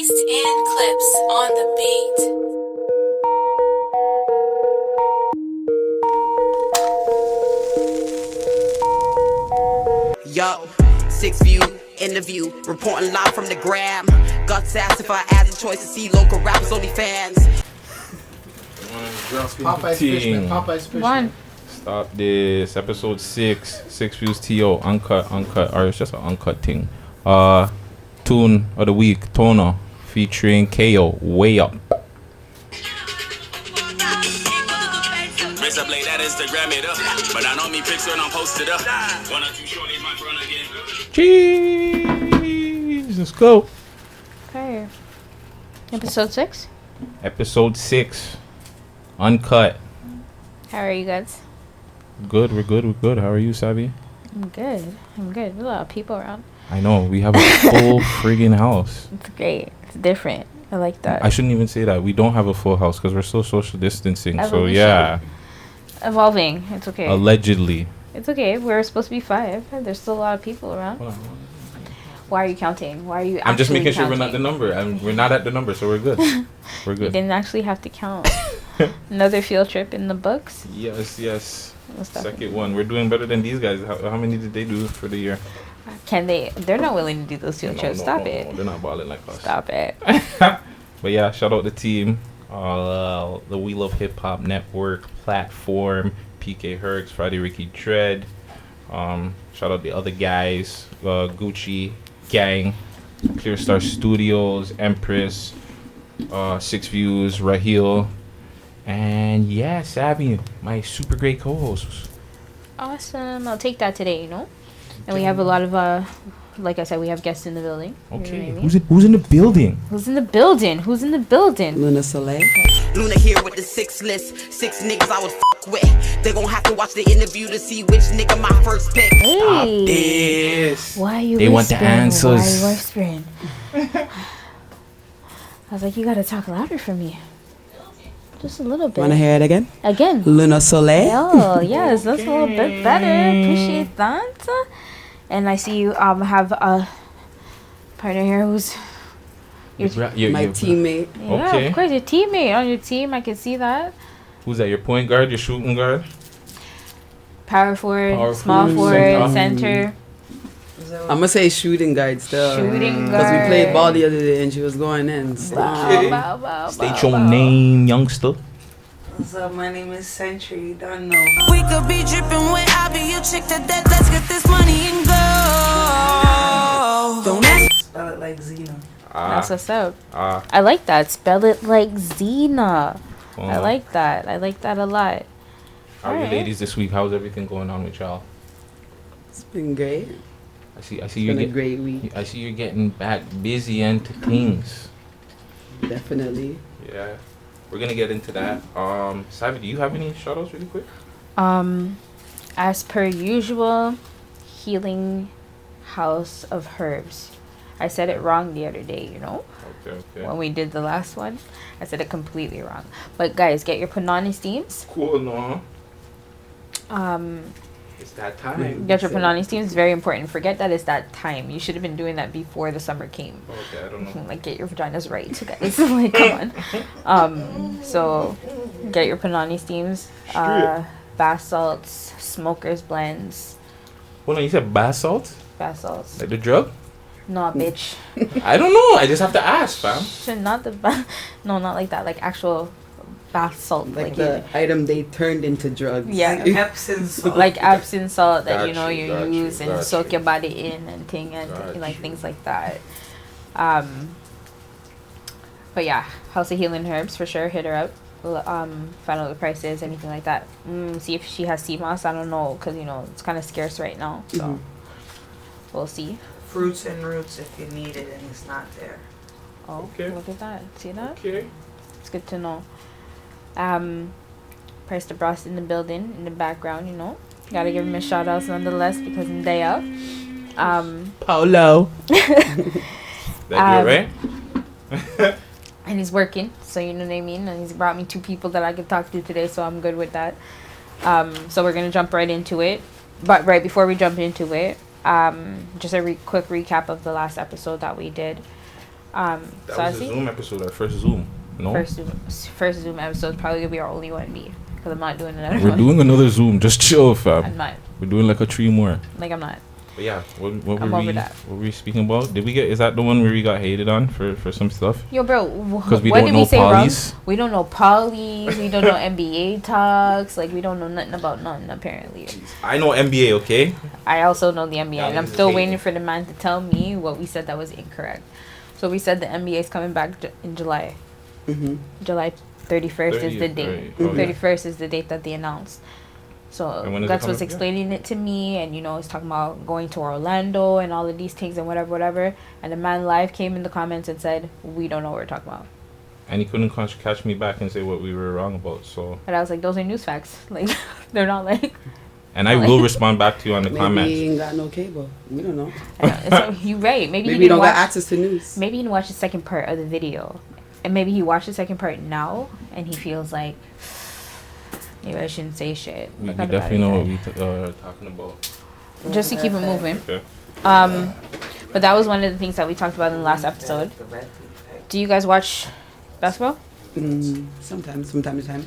Beast and Clips on the beat. Yo, 6 View interview, reporting live from the gram. Guttz asked if I had the choice to see local rappers only fans. Popeye's fishman. One. Stop this. Episode 6 Views TO. Uncut. Or it's just an uncut thing. Tune of the week, Toner, featuring KO. Way up. Up late, that Instagram it up. But I know me pics when I'm posted up. One or two shorties, my front again. Jeez. Let's go. Okay. Episode 6. Episode 6. Uncut. How are you guys? Good. We're good. How are you, Savy? I'm good. There's a lot of people around. I know. We have a full friggin' house. It's great. It's different. I like that. I shouldn't even say that. We don't have a full house because we're still social distancing. So, Evolution. yeah. Evolving. It's okay. Allegedly. It's okay. We're supposed to be 5. There's still a lot of people around. Why are you counting? Why are you I'm just making sure we're counting? not the number. We're not at the number, so we're good. We're You good. didn't actually have to count. Another field trip in the books. Yes. What's that? Second one. We're doing better than these guys. How many did they do for the year? Can they? They're not willing to do those field trips. Stop it. No, they're not balling like us. Stop it. But yeah, shout out the team. The Wheel of Hip Hop Network platform. PK Herx, Friday Ricky Dred. Shout out the other guys. Gucci Gang. Clear Star Studios. Empress. 6 Views. Raheel. And yeah, Saby, my super great co-host. Awesome. I'll take that today, And we have a lot of, like I said, we have guests in the building. Okay, You know what I mean? who's in the building? Who's in the building? Luna Soleil. Luna here with the 6 list. 6 niggas I would fuck with. They gon' have to watch the interview to see which nigga my first pick. Hey. This. Why are you They want the whispering? answers. Why are you whispering? I was like, you gotta talk louder for me. Just a little bit. Wanna hear it again? Again. Luna Soleil. Oh, yes, that's a little bit better. Appreciate that. And I see you have a partner here who's My teammate. yeah, Okay. of course, your teammate on your team. I can see that. Who's that? Your point guard? Your shooting guard? Power forward, Power small forward, forward, center. center. I'm gonna say shooting guard still. Shooting Because we guard. played ball the other day and she was going in. Okay. Bow, State your name, youngster. What's up? My name is Xentury. Don't know. We could be dripping when I be your chick to death. Let's get this money and go. Don't ask. Spell it like Xena. That's what's up. I like that. Spell it like Xena. I like that. I like that a lot. How are you Alright. ladies this week? How's everything going on with y'all? It's been great. I see It's you been a great week. I see you're getting back busy into things. Definitely. Yeah. We're gonna get into that. Savy, do you have any shout outs really quick? As per usual, Healing House of Herbs. I said it wrong the other day, Okay. when we did the last one. I said it completely wrong. But guys, get your Panani steams. Cool, no. Um, It's that time. get your Panani steams. Very important. Forget that it's that time. You should have been doing that before the summer came. Okay, I don't know. Like, get your vaginas right, guys. Like, come on. So get your Panani steams, bath salts, smokers blends, Hold on, you said bath salt? bath salts. Like the drug? No, bitch. I don't know. I just have to ask, fam. Should not the no, not like that. Like actual bath salt, Like the item they turned into drugs. yeah, Like Epsom salt. like Epsom salt that Got you you, use and got soak you. your body in and thing and Got like you. things like that. But yeah, House of Healing Herbs for sure. Hit her up. Find out the prices, anything like that. See if she has sea moss. I don't know, cause it's kind of scarce right now. So we'll see. Fruits and roots if you need it and it's not there. Oh, Okay. look at that. See that? Okay. It's good to know. Price the Bros in the building, in the background, Gotta give him a shout out nonetheless because I'm day out. Paulo. That you, right? And he's working, so you know what I mean? And he's brought me 2 people that I could talk to today, so I'm good with that. So we're gonna jump right into it. But right before we jump into it, just a quick recap of the last episode that we did. That was a Sassy? Zoom episode, our first Zoom. No? First Zoom episode probably gonna be our only one, B. Because I'm not doing another We're one. doing another Zoom. Just chill, fam. I'm not. We're doing like a 3 more. Like, I'm not. But yeah, what I'm were over we? that. What were we speaking about? Did we get? Is that the one where we got hated on for some stuff? Yo, bro, Because we what don't did know we say wrong? polys. We don't know polys. We don't know NBA talks. Like, we don't know nothing about nothing, apparently. I know NBA, okay? I also know the NBA, Yeah, and I'm this is still hating. waiting for the man to tell me what we said that was incorrect. So we said the NBA is coming back in July. Mm-hmm. July 31st is the 30th, date. right. Oh, yeah. 31st is the date that they announced. So And when is it Guttz coming was up again? explaining it to me, and he's talking about going to Orlando and all of these things and whatever. And the man live came in the comments and said, "We don't know what we're talking about." And he couldn't catch me back and say what we were wrong about. So, And I was like, "Those are news facts. Like, they're not like." and I will respond back to you on the Maybe comments. he ain't got no cable. We don't know. So you right. Maybe Maybe he you didn't don't watch. got access to news. Maybe he didn't watch the second part of the video, and maybe he watched the second part now, and he feels like maybe I shouldn't say shit. We Forgot about definitely it know what yet. we are talking about. Just to keep it moving. Okay. But that was one of the things that we talked about in the last episode. Do you guys watch basketball Sometimes, from time to time.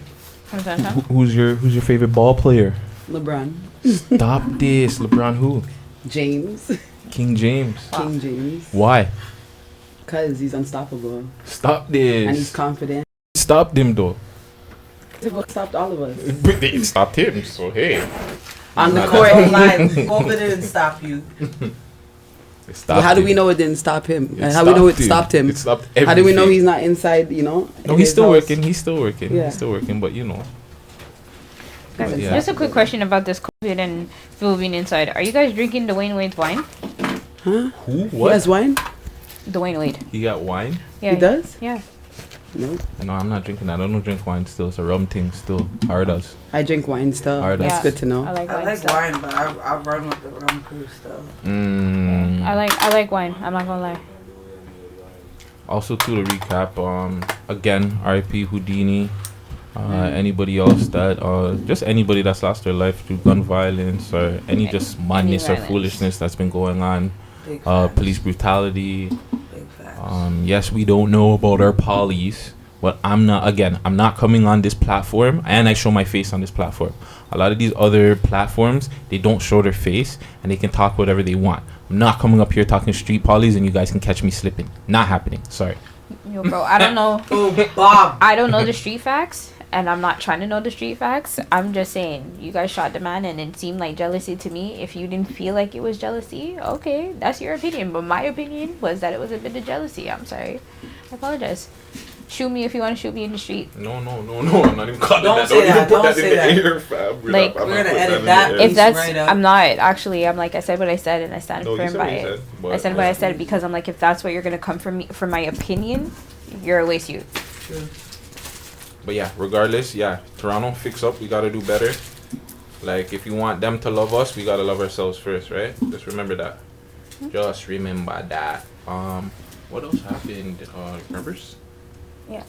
from time to time? Who's your favorite ball player? LeBron, Stop this, LeBron. Who? James, King James. King James, Why? because he's unstoppable Stop and he's this. confident. Stopped him though. He stopped all of us But they stopped him. So hey. on the Not court. that- Live. COVID didn't stop you. They stopped How do we him. know it didn't stop him? It How do we know it stopped stopped him? It stopped How do we know everything. he's not inside? No, in he's his still house? working. He's still working. Yeah. He's still working. But Guys, Yeah. just a quick question about this COVID and people being inside. Are you guys drinking Dwayne Wade's wine? Huh? who? He What? has wine? Dwayne Wade. He got wine? Yeah. He does? Yeah. No. No, I'm not drinking that. I don't drink wine still. It's a rum thing still. Hard does. I drink wine still. Alright, That's Yeah. good to know. I like I wine. like stuff. wine, but I run with the rum crew stuff. I like wine. I'm not gonna lie. Also, to recap, again, RIP Houdini. Anybody else that, just anybody that's lost their life through gun violence or any just madness or violence. foolishness that's been going on. Big facts. Police brutality. Big facts. Yes, we don't know about our polys, but I'm not coming on this platform and I show my face on this platform. A lot of these other platforms, they don't show their face and they can talk whatever they want. I'm not coming up here talking street polys and you guys can catch me slipping. Not happening. Sorry. Yo, bro, I don't know. Oh, Bob. I don't know the street facts, and I'm not trying to know the street facts. I'm just saying, you guys shot the man, and it seemed like jealousy to me. If you didn't feel like it was jealousy, okay, that's your opinion. But my opinion was that it was a bit of jealousy. I'm sorry. I apologize. Shoot me if you want to shoot me in the street. No. I'm not even calling Don't that. say that. even put Don't that in say the that. air, fam. Like, I'm we're not gonna putting edit in the that. air. If that's, right up. I'm not actually. I'm like I said what I said, and I stand No, you firm said by what you it. said, but- I said what I said because I'm like, if that's what you're gonna come for me for my opinion, you're a waste youth. But yeah, regardless, yeah, Toronto, fix up. We gotta do better. Like, if you want them to love us, we gotta love ourselves first, right? Just remember that. Just remember that. What else happened? Remembers? Yeah.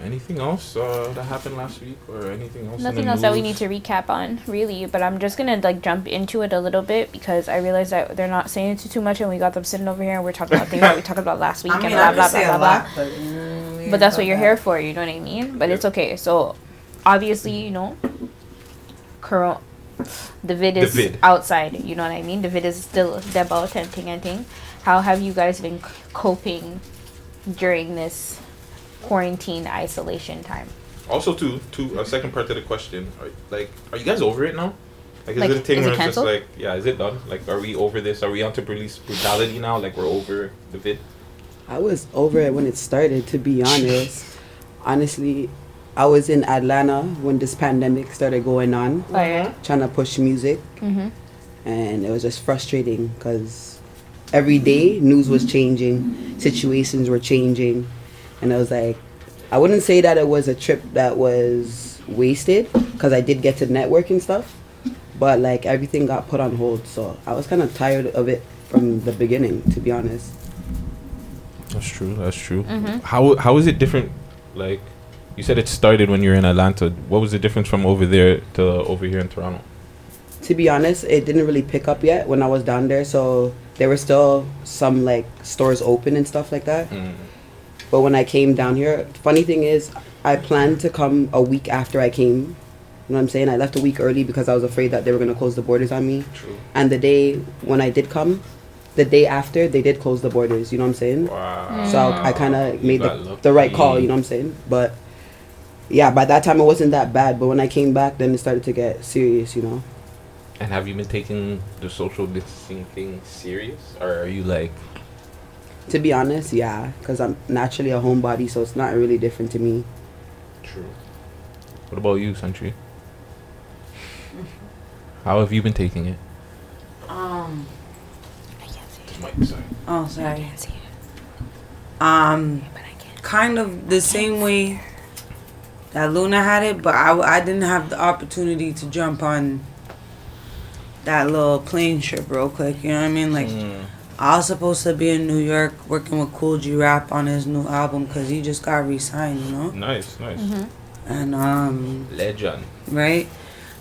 Anything else that happened last week or anything else? in Nothing the else that we news? need to recap on, really. But I'm just gonna like jump into it a little bit because I realized that they're not saying it too much, and we got them sitting over here and we're talking about things that we talked about last week I mean, and blah I blah can say blah a blah lot, blah. but we ain't But that's what about you're that. here for, you know what I mean? But it's okay. So obviously, the vid is The vid. outside. You know what I mean? The vid is still about and thing. How have you guys been coping during this quarantine isolation time? Also, to a second part to the question, are you guys over it now? Like, is Like, it a thing is it where it's just canceled? like, yeah, is it done? Like, are we over this? Are we onto police brutality now? Like, we're over the vid? I was over it when it started, to be honest. Honestly, I was in Atlanta when this pandemic started going on, Oh yeah. trying to push music, Mhm. and it was just frustrating because every day news was changing, situations were changing, and I was like, I wouldn't say that it was a trip that was wasted because I did get to network and stuff, but like everything got put on hold, so I was kind of tired of it from the beginning, to be honest. That's true. That's true. Mhm. How is it different? Like, you said it started when you were in Atlanta. What was the difference from over there to over here in Toronto? To be honest, it didn't really pick up yet when I was down there, so there were still some like stores open and stuff like that. But when I came down here, funny thing is, I planned to come a week after I came. You know what I'm saying? I left a week early because I was afraid that they were going to close the borders on me. True. And the day when I did come, the day after, they did close the borders. You know what I'm saying? Wow. So I kind of made got the right lucky. call. You know what I'm saying? But yeah, by that time it wasn't that bad. But when I came back, then it started to get serious. You know. And have you been taking the social distancing thing serious, or are you like? To be honest, yeah, because I'm naturally a homebody, so it's not really different to me. True. What about you, Xentury? How have you been taking it? Oh, sorry. Kind of the same way that Luna had it, but I didn't have the opportunity to jump on that little plane trip real quick. You know what I mean? Like, I was supposed to be in New York working with Cool G Rap on his new album because he just got re-signed, you know? Nice. And, Legend. right?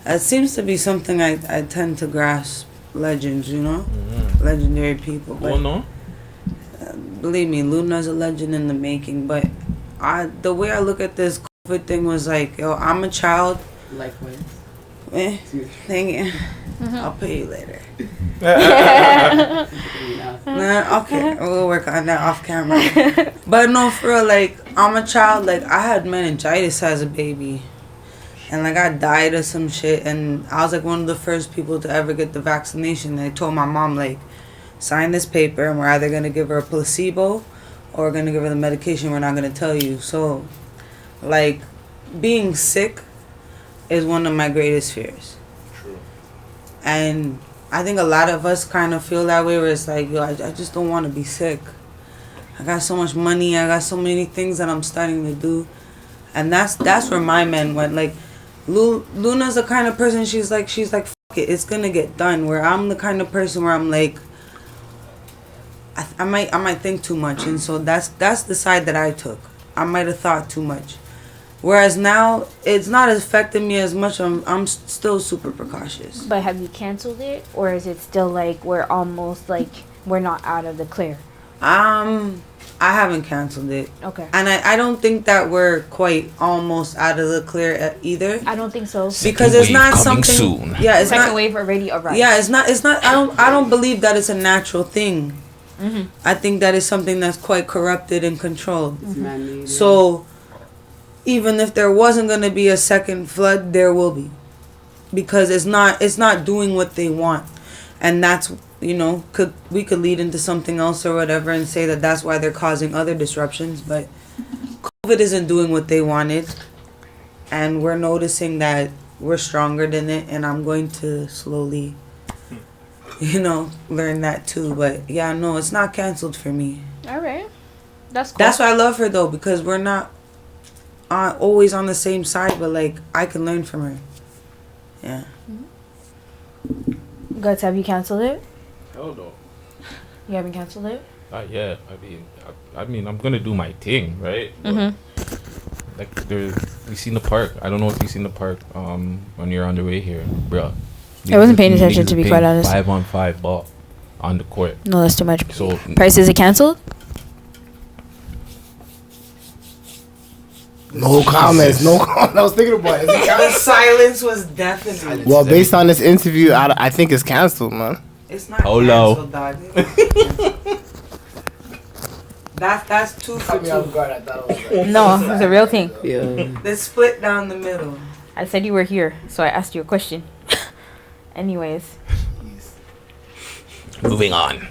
It seems to be something I tend to grasp legends, you know? Legendary people. But Oh no. believe me, Luna's a legend in the making. But the way I look at this COVID thing was like, yo, I'm a child. Likewise. Dang it. I'll pay you later. Nah, okay, we'll work on that off camera. But no, for real, like, I'm a child. Like, I had meningitis as a baby. And, like, I died of some shit. And I was, like, one of the first people to ever get the vaccination. And I told my mom, like, sign this paper and we're either going to give her a placebo or we're going to give her the medication. We're not going to tell you. So, like, being sick is one of my greatest fears. True. And I think a lot of us kind of feel that way, where it's like, yo, I just don't want to be sick. I got so much money. I got so many things that I'm starting to do. And that's where my men went. Like, Luna's the kind of person, she's like, fuck it, it's going to get done. Where I'm the kind of person where I'm like, I might think too much. And so that's the side that I took. I might have thought too much. Whereas now, it's not affecting me as much. I'm still super precautious. But have you canceled it, or is it still like we're almost like we're not out of the clear? I haven't canceled it. Okay. And I don't think that we're quite almost out of the clear either. I don't think so. Because it's not coming something. soon. Yeah, it's Second not. wave already arrived. Yeah, it's not. I don't believe that it's a natural thing. I think that is something that's quite corrupted and controlled. It's man-made. So, even if there wasn't going to be a second flood, there will be, because it's not doing what they want. And that's, you know, we could lead into something else or whatever and say that that's why they're causing other disruptions. But COVID isn't doing what they wanted, and we're noticing that we're stronger than it. And I'm going to slowly, you know, learn that too. But yeah, no, it's not canceled for me. All right. That's cool. That's why I love her though, because we're not always on the same side, but like I can learn from her. Yeah. Guttz, have you canceled it? Hell no. You haven't canceled it? Yeah. I mean, I'm gonna do my thing, right? Like, we seen the park. I don't know if you seen the park. When you're on the way here, bro. I wasn't paying attention, to be quite honest. 5-on-5 ball on the court. No, that's too much. So Prices are canceled? No comments. No comments. I was thinking about it. Is it The canceled? silence was definitely. Well, based on this interview, I think it's canceled, man. It's not Polo. canceled, dog. That's 2 for 2. I thought it was No, it's a real thing. Yeah. They split down the middle. I said you were here, so I asked you a question. Anyways. moving on.